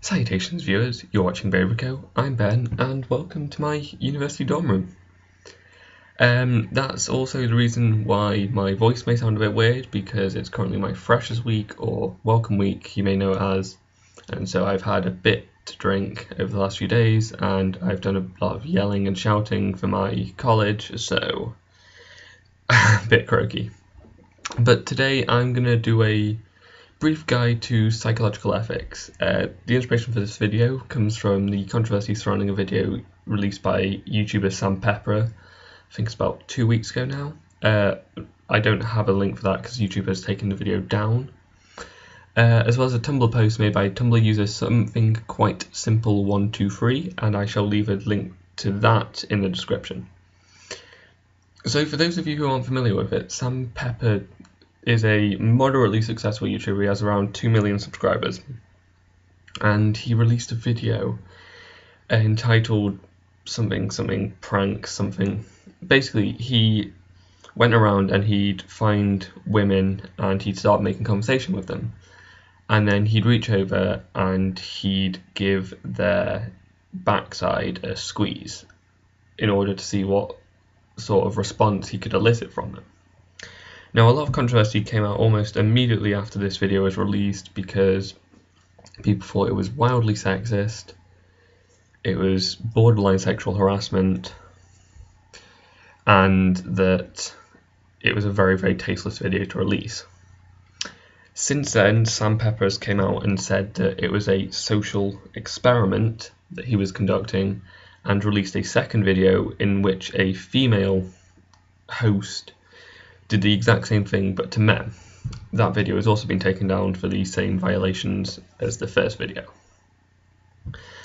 Salutations viewers, you're watching Bavery. I'm Ben and welcome to my university dorm room. That's also the reason why my voice may sound a bit weird, because it's currently my freshers week, or welcome week you may know it as, and so I've had a bit to drink over the last few days and I've done a lot of yelling and shouting for my college, so a bit croaky. But today I'm going to do a brief guide to psychological ethics. The inspiration for this video comes from the controversy surrounding a video released by YouTuber Sam Pepper. I think it's about 2 weeks ago now. I don't have a link for that because YouTube has taken the video down. As well as a Tumblr post made by Tumblr user something quite simple 123, and I shall leave a link to that in the description. So for those of you who aren't familiar with it, Sam Pepper is a moderately successful YouTuber. He has around 2 million subscribers, and he released a video entitled something prank something. Basically, he went around and he'd find women and he'd start making conversation with them, and then he'd reach over and he'd give their backside a squeeze in order to see what sort of response he could elicit from them. Now, a lot of controversy came out almost immediately after this video was released because people thought it was wildly sexist, it was borderline sexual harassment, and that it was a very, very tasteless video to release. Since then, Sam Pepper came out and said that it was a social experiment that he was conducting, and released a second video in which a female host did the exact same thing but to men. That video has also been taken down for the same violations as the first video.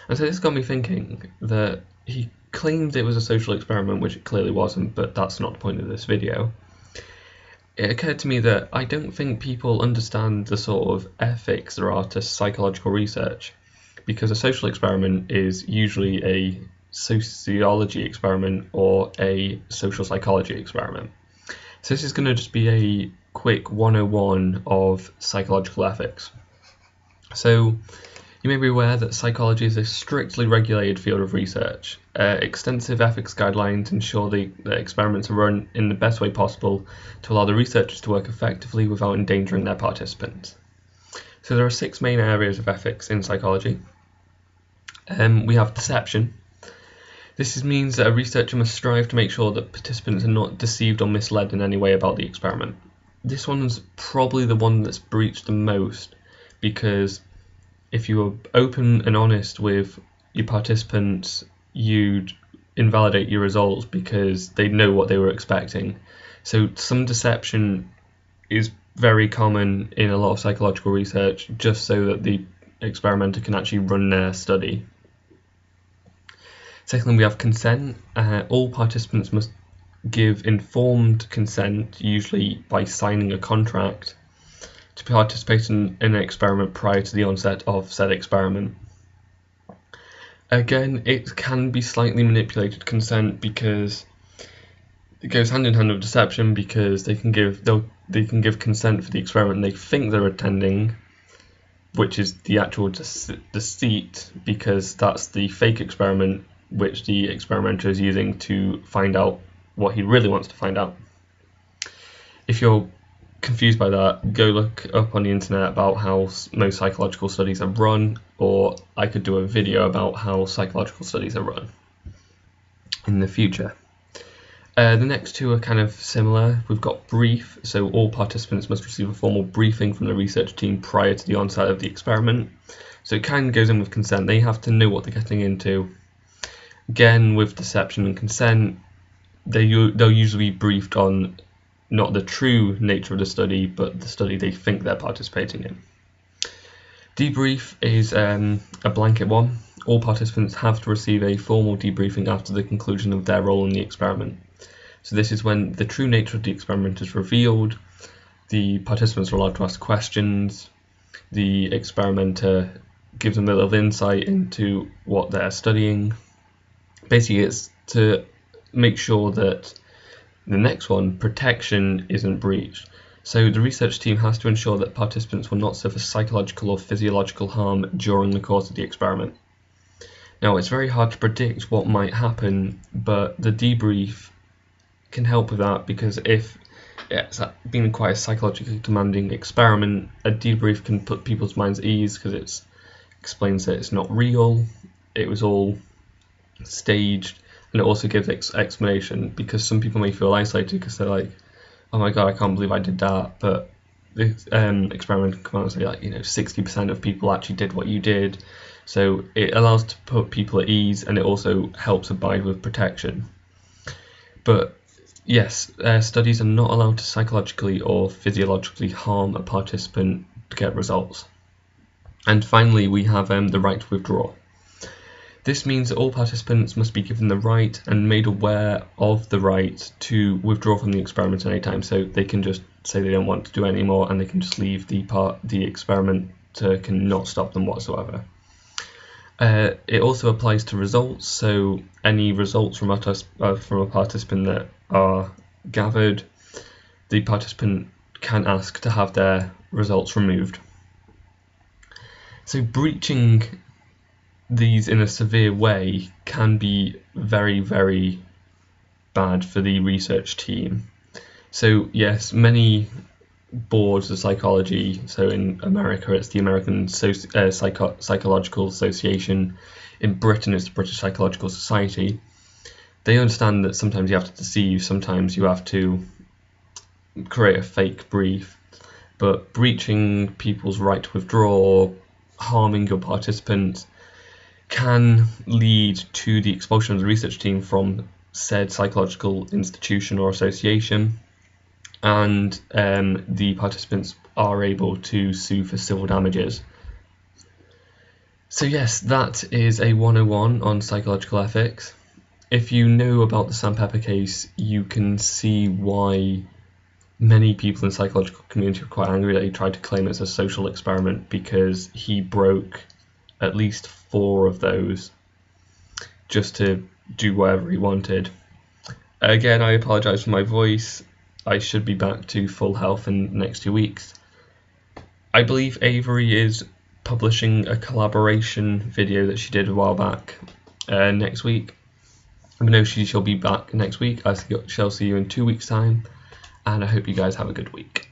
And so this got me thinking that he claimed it was a social experiment, which it clearly wasn't, but that's not the point of this video. It occurred to me that I don't think people understand the sort of ethics there are to psychological research, because a social experiment is usually a sociology experiment or a social psychology experiment. So this is going to just be a quick 101 of psychological ethics. So you may be aware that psychology is a strictly regulated field of research. Extensive ethics guidelines ensure the experiments are run in the best way possible to allow the researchers to work effectively without endangering their participants. So there are 6 main areas of ethics in psychology. We have deception. This means that a researcher must strive to make sure that participants are not deceived or misled in any way about the experiment. This one's probably the one that's breached the most, because if you were open and honest with your participants, you'd invalidate your results because they know what they were expecting. So some deception is very common in a lot of psychological research, just so that the experimenter can actually run their study. Secondly, we have consent. All participants must give informed consent, usually by signing a contract, to participate in an experiment prior to the onset of said experiment. Again, it can be slightly manipulated consent because it goes hand in hand with deception, because they can give consent for the experiment they think they're attending, which is the actual deceit, because that's the fake experiment which the experimenter is using to find out what he really wants to find out. If you're confused by that, go look up on the internet about how most psychological studies are run, or I could do a video about how psychological studies are run in the future. The next two are kind of similar. We've got brief, so all participants must receive a formal briefing from the research team prior to the onset of the experiment. So it kind of goes in with consent. They have to know what they're getting into. Again, with deception and consent, they'll usually be briefed on not the true nature of the study, but the study they think they're participating in. Debrief is a blanket one. All participants have to receive a formal debriefing after the conclusion of their role in the experiment. So this is when the true nature of the experiment is revealed, the participants are allowed to ask questions, the experimenter gives them a little insight into what they're studying. Basically, it's to make sure that the next one, protection, isn't breached. So the research team has to ensure that participants will not suffer psychological or physiological harm during the course of the experiment. Now, it's very hard to predict what might happen, but the debrief can help with that, because if it's been quite a psychologically demanding experiment, a debrief can put people's minds at ease, because it explains that it's not real, it was all staged, and it also gives explanation, because some people may feel isolated because they're like, oh my god, I can't believe I did that, but the experiment can come out and say, like, 60% of people actually did what you did. So it allows to put people at ease, and it also helps abide with protection. But yes, studies are not allowed to psychologically or physiologically harm a participant to get results. And finally, we have the right to withdraw. This means that all participants must be given the right and made aware of the right to withdraw from the experiment at any time. So they can just say they don't want to do it anymore, and they can just leave the experiment. Cannot stop them whatsoever. It also applies to results. So any results from a participant that are gathered, the participant can ask to have their results removed. So breaching these in a severe way can be very, very bad for the research team. So yes, many boards of psychology, so in America it's the American Psychological Association, in Britain it's the British Psychological Society, they understand that sometimes you have to deceive, sometimes you have to create a fake brief, but breaching people's right to withdraw, harming your participants, can lead to the expulsion of the research team from said psychological institution or association, and the participants are able to sue for civil damages. So yes, that is a 101 on psychological ethics. If you know about the Sam Pepper case, you can see why many people in the psychological community are quite angry that he tried to claim it's a social experiment, because he broke at least 4 of those just to do whatever he wanted. Again, I apologise for my voice. I should be back to full health in the next 2 weeks. I believe Bavery is publishing a collaboration video that she did a while back next week. I know she shall be back next week. I shall see you in 2 weeks' time, and I hope you guys have a good week.